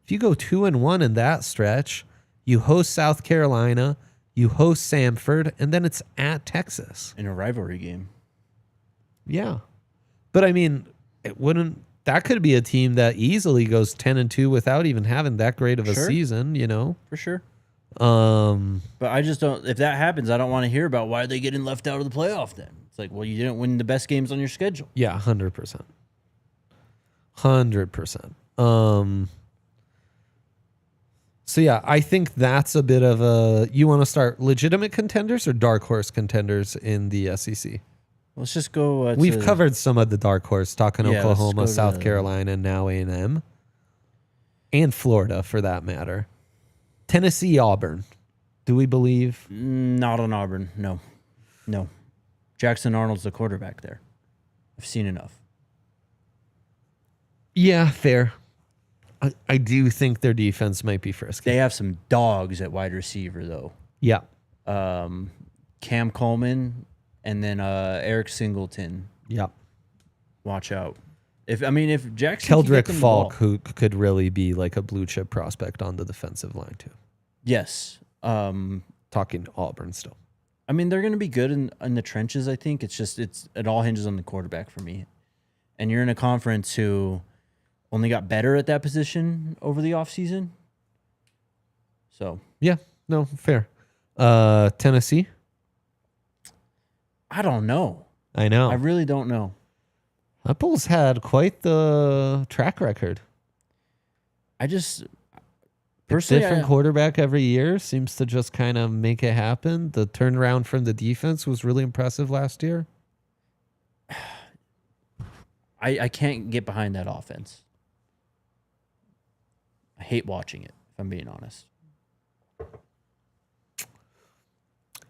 If you go 2-1 in that stretch, you host South Carolina, you host Samford, and then it's at Texas. in a rivalry game. Yeah. But I mean, that could be a team that easily goes 10-2 without even having that great of a Sure. season, you know? For sure. Um, But I just don't. If that happens, I don't want to hear about why are they getting left out of the playoff. Then it's like, well, you didn't win the best games on your schedule. yeah, 100%. 100%. So yeah, I think that's a bit of a. You want to start legitimate contenders or dark horse contenders in the SEC? Let's just go. We've covered some of the dark horse, talking Yeah, let's go Oklahoma, to South the- Carolina, and now A&M, and Florida for that matter. Tennessee, Auburn. Do we believe? Not on Auburn. No. Jackson Arnold's the quarterback there. I've seen enough. Yeah, fair. I do think their defense might be frisky. They have some dogs at wide receiver though. Yeah. Cam Coleman and then Eric Singleton. Yeah. Watch out. If Jackson can get Keldrick them the Falk, ball- who could really be like a blue chip prospect on the defensive line too. Yes. Talking Auburn still. They're going to be good in the trenches. I think it all hinges on the quarterback for me. And you're in a conference who only got better at that position over the offseason. So Yeah, no, fair. Tennessee. I don't know. I know. I really don't know. That Bulls had quite the track record. I just personally, Different quarterback every year seems to just kind of make it happen. The turnaround from the defense was really impressive last year. I can't get behind that offense. I hate watching it, if I'm being honest.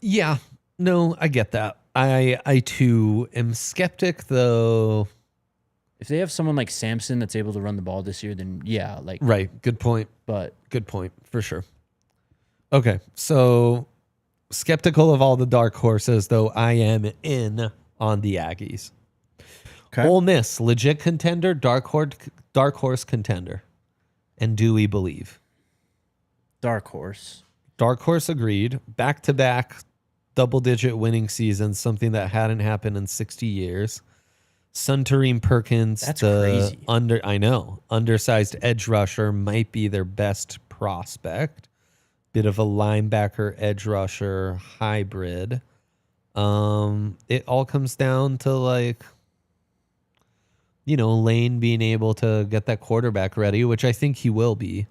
Yeah, no, I get that. I too am skeptic, though. If they have someone like Samson that's able to run the ball this year, then yeah, like Right. Good point. But Good point for sure. Okay, so skeptical of all the dark horses, though I am in on the Aggies. okay. Ole Miss, legit contender, dark horse contender. And do we believe? Dark horse. Dark horse agreed. Back-to-back double-digit winning seasons, something that hadn't happened in 60 years. Suntarine Perkins, That's the crazy. undersized edge rusher, might be their best prospect. Bit of a linebacker edge rusher hybrid. It all comes down to like, Lane being able to get that quarterback ready, which I think he will be.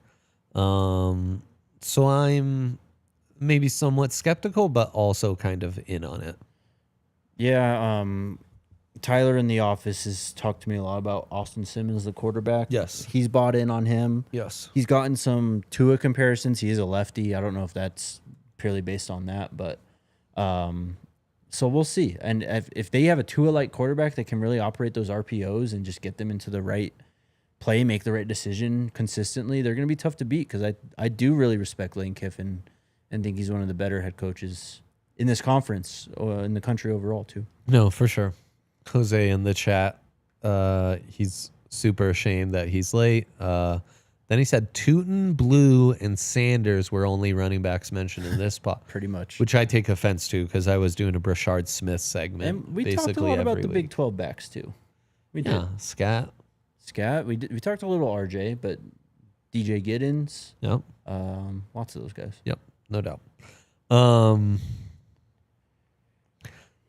So I'm maybe somewhat skeptical, but also kind of in on it. Yeah, Tyler in the office has talked to me a lot about Austin Simmons, the quarterback. Yes. He's bought in on him. Yes. He's gotten some Tua comparisons. He is a lefty. I don't know if that's purely based on that, but so we'll see. And if they have a Tua-like quarterback that can really operate those RPOs and just get them into the right play, make the right decision consistently, they're going to be tough to beat because I do really respect Lane Kiffin and think he's one of the better head coaches in this conference or in the country overall too. No, for sure. Jose in the chat, he's super ashamed that he's late. Then he said Tootin, Blue, and Sanders were only running backs mentioned in this spot. Pretty much. Which I take offense to because I was doing a Brashard Smith segment. And we basically talked a lot about the week. Big 12 backs too. We did. Yeah, Scat. Scat. We talked a little RJ, but DJ Giddens. Yep. Lots of those guys. Yep. No doubt.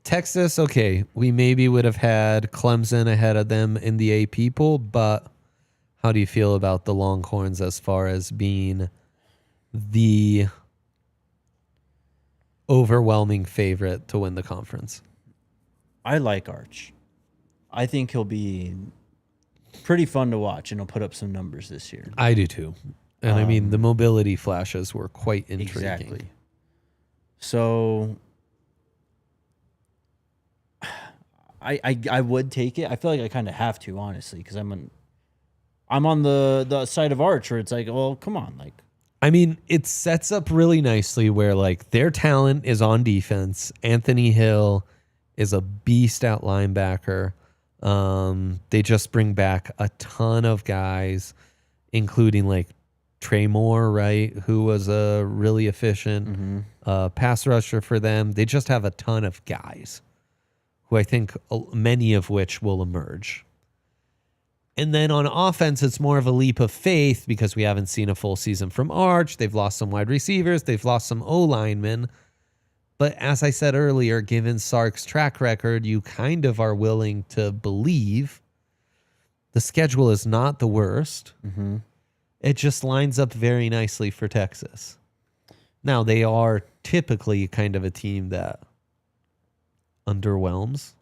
Texas, okay, we maybe would have had Clemson ahead of them in the AP poll, but how do you feel about the Longhorns as far as being the overwhelming favorite to win the conference? I like Arch. I think he'll be pretty fun to watch, and he'll put up some numbers this year. I do too. And I mean, the mobility flashes were quite intriguing. Exactly. So I would take it. I feel like I kind of have to, honestly, because I'm on the side of Arch where it's like, well, come on, like. I mean, it sets up really nicely where like their talent is on defense. Anthony Hill is a beast out linebacker. They just bring back a ton of guys, including like Trey Moore, right, who was a really efficient pass rusher for them. They just have a ton of guys who I think many of which will emerge. And then on offense, it's more of a leap of faith because we haven't seen a full season from Arch. They've lost some wide receivers. They've lost some O-linemen. But as I said earlier, given Sark's track record, you kind of are willing to believe the schedule is not the worst. Mm-hmm. It just lines up very nicely for Texas. Now, they are typically kind of a team that underwhelms.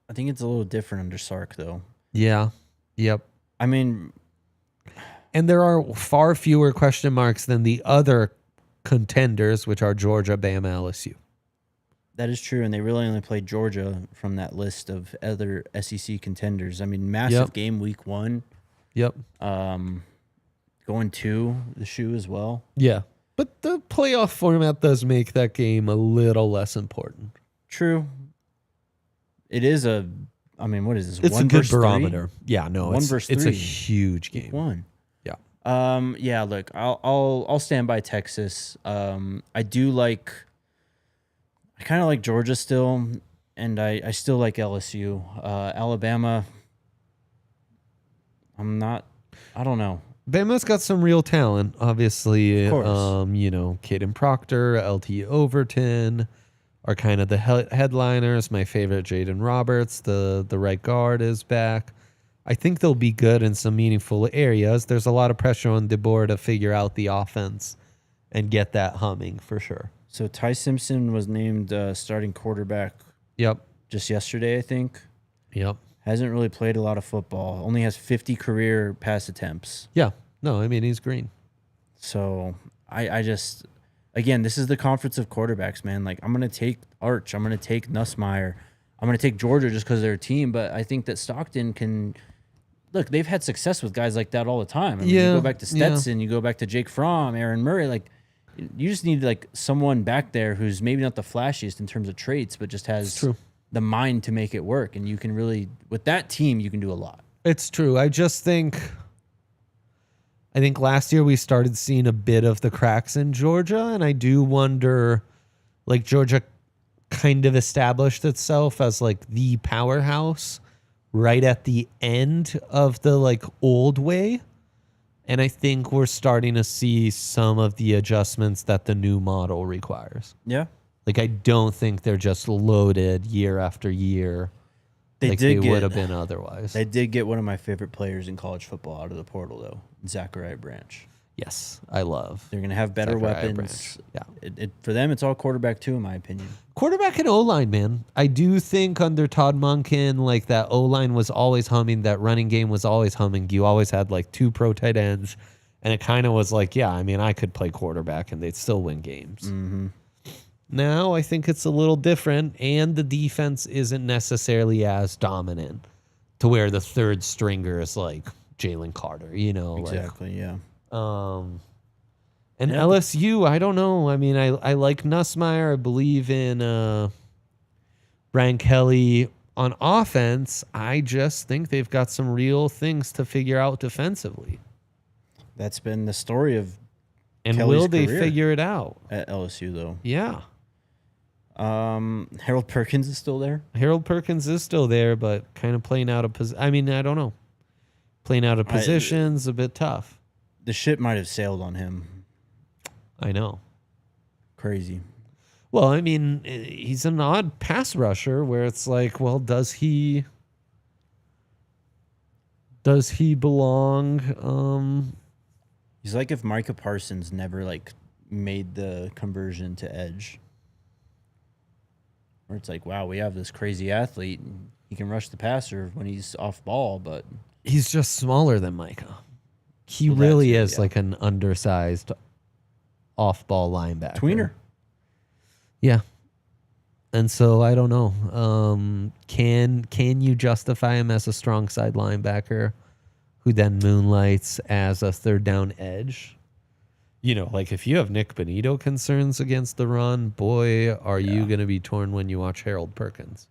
I think it's a little different under Sark, though. Yeah. Yep. I mean, and there are far fewer question marks than the other contenders, which are Georgia, Bama, LSU. that is true, and they really only played Georgia from that list of other SEC contenders. I mean, massive game week 1. Yep. Going to the shoe as well. Yeah. But the playoff format does make that game a little less important. True. It is what is this? It's 1 a good versus 3? barometer. Yeah, no, 1 versus it's 3. a huge game. Week 1. Yeah. Yeah, look, I'll stand by Texas. I kind of like Georgia still, and I still like LSU. Alabama, I don't know. Bama's got some real talent, obviously. Of course. Caden Proctor, LT Overton are kind of the headliners. My favorite, Jaden Roberts, the right guard, is back. I think they'll be good in some meaningful areas. There's a lot of pressure on DeBoer to figure out the offense and get that humming for sure. So Ty Simpson was named starting quarterback. Yep. Just yesterday, I think. Yep. Hasn't really played a lot of football. Only has 50 career pass attempts. Yeah. No, I mean, he's green. So I just, again, this is the conference of quarterbacks, man. Like, I'm going to take Arch. I'm going to take Nussmeier. I'm going to take Georgia just because they're a team, but I think that Stockton can look. They've had success with guys like that all the time. I mean, you go back to Stetson, you go back to Jake Fromm, Aaron Murray. Like, you just need like someone back there who's maybe not the flashiest in terms of traits, but just has the mind to make it work. And you can really, with that team, you can do a lot. It's true. I think last year we started seeing a bit of the cracks in Georgia, and I do wonder, like, Georgia kind of established itself as like the powerhouse right at the end of the like old way. And I think we're starting to see some of the adjustments that the new model requires. Yeah. Like, I don't think they're just loaded year after year like they would have been otherwise. They did get one of my favorite players in college football out of the portal, though, Zachariah Branch. Yes, I love. They're going to have better Zachariah weapons. Branch. Yeah. For them, it's all quarterback, too, in my opinion. Quarterback and O-line, man. I do think under Todd Monken, like, that O-line was always humming. That running game was always humming. You always had, like, 2 pro tight ends. And it kind of was like, yeah, I mean, I could play quarterback and they'd still win games. Mm-hmm. Now I think it's a little different, and the defense isn't necessarily as dominant to where the third stringer is like Jalen Carter, you know? Exactly, yeah. And LSU, I don't know. I mean, I like Nussmeier. I believe in Brian Kelly on offense. I just think they've got some real things to figure out defensively. That's been the story of And Kelly's will they career figure it out? at LSU, though. Yeah. Harold Perkins is still there. Harold Perkins is still there, but kind of playing out of position. I mean, I don't know. Playing out of position's a bit tough. The ship might have sailed on him. I know. Crazy. Well, I mean, he's an odd pass rusher where it's like, well, does he belong? He's like if Micah Parsons never like made the conversion to edge. Where it's like, wow, we have this crazy athlete. And he can rush the passer when he's off ball, but He's just smaller than Micah. He really is like an undersized off-ball linebacker. tweener. Yeah. And so I don't know. Can you justify him as a strong side linebacker who then moonlights as a third down edge? You know, like if you have Nick Bonito concerns against the run, boy, are you going to be torn when you watch Harold Perkins.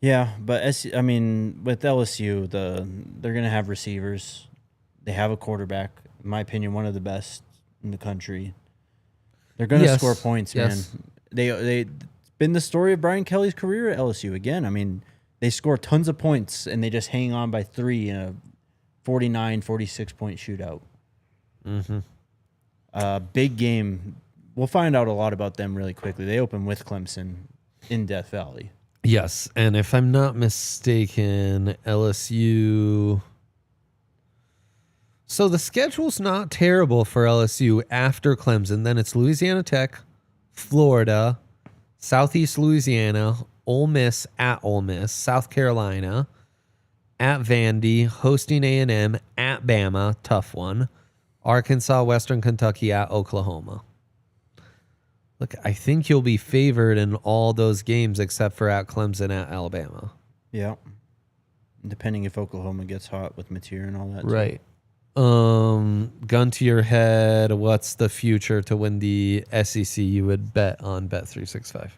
Yeah, but with LSU, they're going to have receivers. They have a quarterback, in my opinion, one of the best in the country. They're going to score points, man. It's been the story of Brian Kelly's career at LSU again. I mean, they score tons of points and they just hang on by 3 in a 49, 46-point shootout. Mm-hmm. Big game. We'll find out a lot about them really quickly. They open with Clemson in Death Valley. Yes, and if I'm not mistaken, LSU... So the schedule's not terrible for LSU after Clemson. Then it's Louisiana Tech, Florida, Southeast Louisiana, Ole Miss at Ole Miss, South Carolina, at Vandy, hosting A&M, at Bama, tough one, Arkansas, Western Kentucky, at Oklahoma. Look, I think you'll be favored in all those games except for at Clemson, at Alabama. Yeah. Depending if Oklahoma gets hot with Mateer and all that. Right. Gun to your head, what's the future to win the SEC you would bet on Bet365?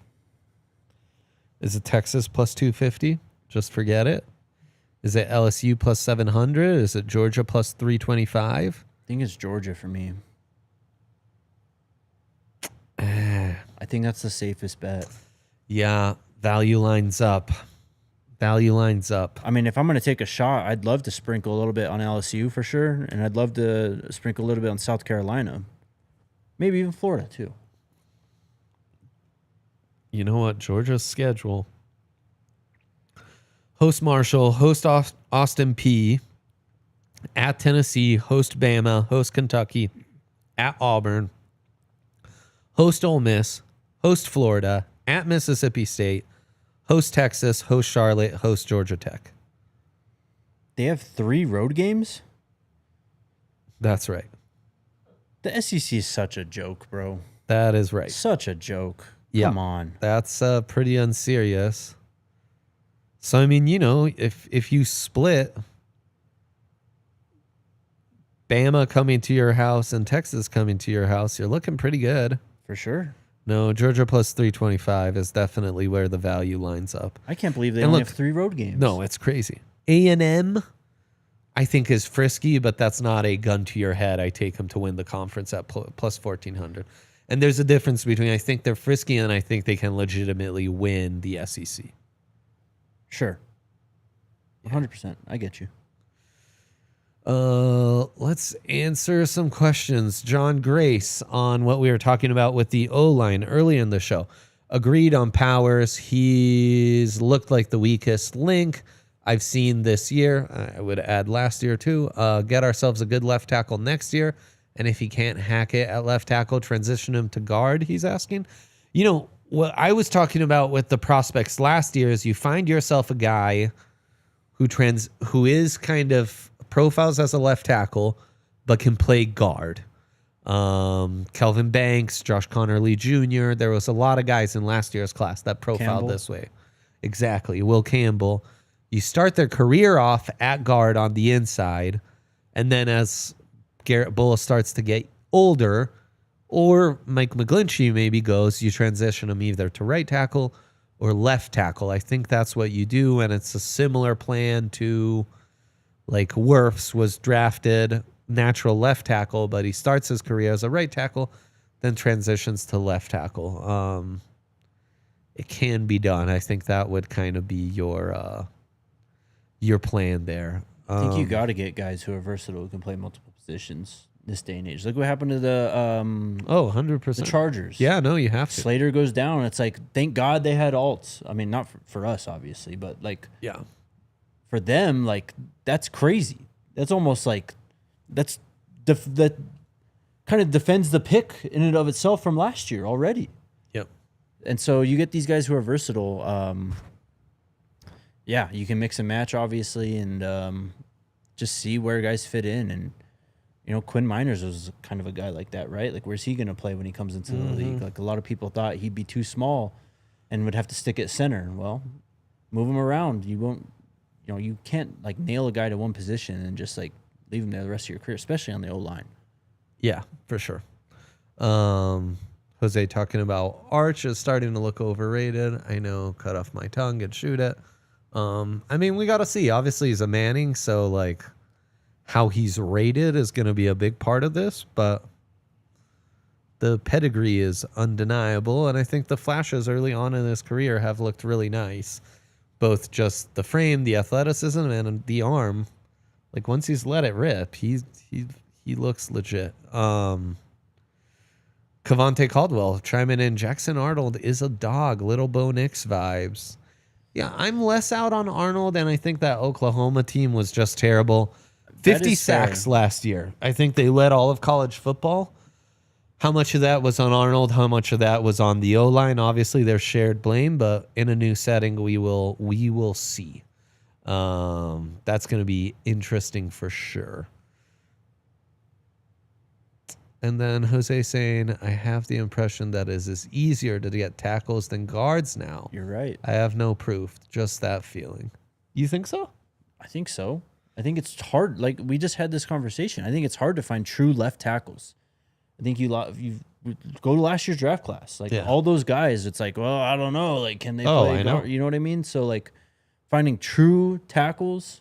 Is it Texas plus 250? Just forget it. Is it LSU plus 700? Is it Georgia plus 325? I think it's Georgia for me. I think that's the safest bet. Yeah, value lines up. Value lines up. I mean, if I'm going to take a shot, I'd love to sprinkle a little bit on LSU for sure, and I'd love to sprinkle a little bit on South Carolina. Maybe even Florida, too. You know what? Georgia's schedule. Host Marshall, host Austin Peay, at Tennessee, host Bama, host Kentucky, at Auburn, host Ole Miss, host Florida, at Mississippi State, host Texas, host Charlotte, host Georgia Tech. They have 3 road games? That's right. The SEC is such a joke, bro. That is right. Such a joke. Yeah. Come on. That's pretty unserious. So, I mean, if you split Bama coming to your house and Texas coming to your house, you're looking pretty good. For sure. No, Georgia plus 325 is definitely where the value lines up. I can't believe they only have 3 road games. No, it's crazy. A&M, I think, is frisky, but that's not a gun to your head. I take them to win the conference at plus 1,400. And there's a difference between I think they're frisky and I think they can legitimately win the SEC. Sure. 100%. I get you. Let's answer some questions. John Grace on what we were talking about with the O-line earlier in the show. Agreed on Powers. He's looked like the weakest link I've seen this year. I would add last year too. Get ourselves a good left tackle next year. And if he can't hack it at left tackle, transition him to guard, he's asking. What I was talking about with the prospects last year is you find yourself a guy who is kind of profiles as a left tackle, but can play guard. Kelvin Banks, Josh Connerly Jr. There was a lot of guys in last year's class that profiled this way. Exactly. Will Campbell. You start their career off at guard on the inside, and then as Garrett Bull starts to get older, or Mike McGlinchey maybe goes, you transition him either to right tackle or left tackle. I think that's what you do, and it's a similar plan to like Wirfs was drafted natural left tackle, but he starts his career as a right tackle, then transitions to left tackle. It can be done. I think that would kind of be your plan there. I think you got to get guys who are versatile who can play multiple positions this day and age. Look what happened to the 100%. the Chargers. Yeah, no, you have to. Slater goes down. It's like, thank God they had alts. I mean, not for us, obviously, but like, yeah, for them, like, that's crazy. That's almost like that kind of defends the pick in and of itself from last year already. Yep. And so you get these guys who are versatile. Yeah, you can mix and match, obviously, and just see where guys fit in. And, Quinn Miners was kind of a guy like that, right? Like, where's he going to play when he comes into the league? Like, a lot of people thought he'd be too small and would have to stick at center. Well, move him around. You won't, you can't, like, nail a guy to one position and just, like, leave him there the rest of your career, especially on the O-line. Yeah, for sure. Jose talking about Arch is starting to look overrated. I know, cut off my tongue and shoot it. I mean, we got to see. Obviously, he's a Manning, so, like, how he's rated is going to be a big part of this, but the pedigree is undeniable, and I think the flashes early on in his career have looked really nice. Both just the frame, the athleticism, and the arm. Like, once he's let it rip, he looks legit. Cavante Caldwell chiming in, Jackson Arnold is a dog, Little Bo Nix vibes. Yeah, I'm less out on Arnold, and I think that Oklahoma team was just terrible. 50 sacks last year. I think they led all of college football. How much of that was on Arnold? How much of that was on the O-line? Obviously, there's shared blame, but in a new setting, we will see. That's going to be interesting for sure. And then Jose saying, I have the impression that it is easier to get tackles than guards now. You're right. I have no proof, just that feeling. You think so? I think so. I think it's hard. Like, we just had this conversation. I think it's hard to find true left tackles. I think you go to last year's draft class. Like, all those guys, it's like, well, I don't know. Like, can they play? I know. You know what I mean? So, like, finding true tackles.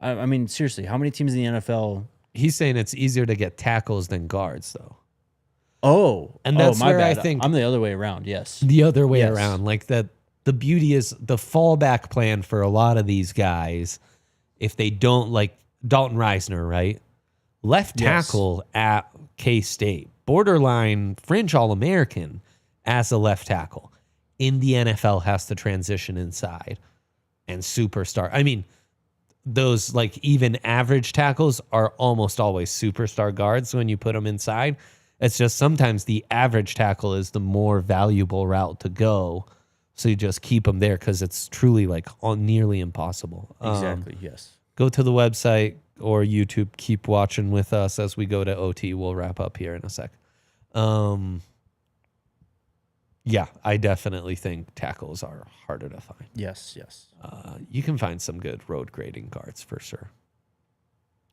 I mean, seriously, how many teams in the NFL? He's saying it's easier to get tackles than guards, though. And that's my where bad. I think I'm the other way around. Yes, the other way around. Like, that the beauty is the fallback plan for a lot of these guys. If they don't, like Dalton Reisner, right? Left tackle at K-State, borderline fringe All-American as a left tackle. In the NFL, has to transition inside and superstar. I mean, those like even average tackles are almost always superstar guards when you put them inside. It's just sometimes the average tackle is the more valuable route to go. So you just keep them there because it's truly like nearly impossible. Exactly, yes. Go to the website or YouTube. Keep watching with us as we go to OT. We'll wrap up here in a sec. Yeah, I definitely think tackles are harder to find. Yes. You can find some good road grading guards for sure.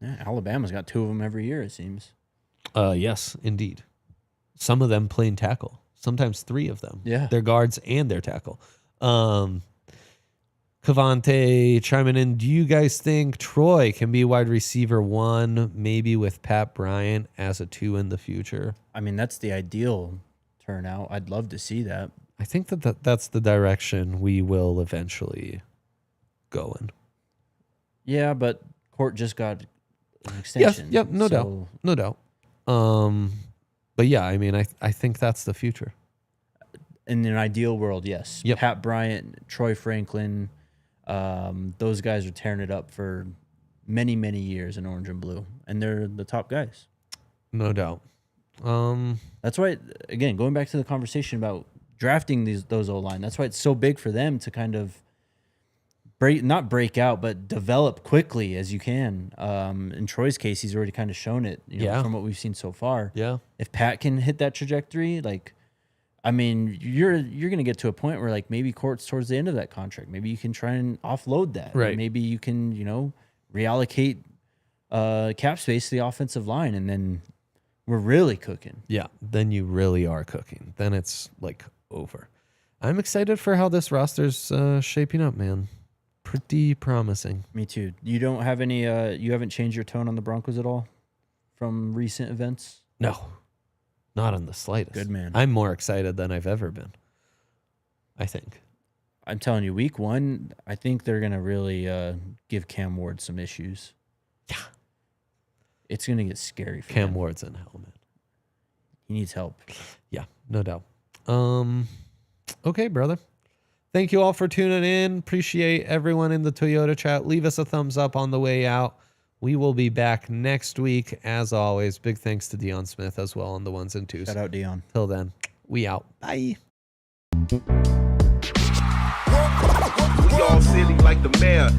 Yeah, Alabama's got 2 of them every year, it seems. Yes, indeed. Some of them playing tackle. Sometimes 3 of them. Yeah. They're guards and they're tackle. Cavante chiming in. Do you guys think Troy can be wide receiver 1, maybe with Pat Bryant as a 2 in the future? I mean, that's the ideal turnout. I'd love to see that. I think that's the direction we will eventually go in. Yeah, but Court just got an extension. Yes, no doubt. But yeah, I mean, I think that's the future. In an ideal world, yes. Yep. Pat Bryant, Troy Franklin, those guys are tearing it up for many, many years in orange and blue, and they're the top guys. No doubt. That's why, again, going back to the conversation about drafting those O-line, that's why it's so big for them to kind of not break out, but develop quickly as you can. In Troy's case, he's already kind of shown it, from what we've seen so far. Yeah. If Pat can hit that trajectory, I mean, you're going to get to a point where maybe Court's towards the end of that contract. Maybe you can try and offload that. Right. Maybe you can, reallocate cap space to the offensive line, and then we're really cooking. Yeah, then you really are cooking. Then it's over. I'm excited for how this roster's shaping up, man. Pretty promising. Me too. You don't have any, you haven't changed your tone on the Broncos at all from recent events? No, not in the slightest. Good man. I'm more excited than I've ever been, I think. I'm telling you, week 1, I think they're going to really give Cam Ward some issues. Yeah. It's going to get scary for Cam him. Ward's in hell, man. He needs help. Yeah, no doubt. Okay, brother. Thank you all for tuning in. Appreciate everyone in the Toyota chat. Leave us a thumbs up on the way out. We will be back next week. As always, big thanks to Dion Smith as well on the 1s and 2s. Shout out, Dion. Till then, we out. Bye. We all silly like the mayor.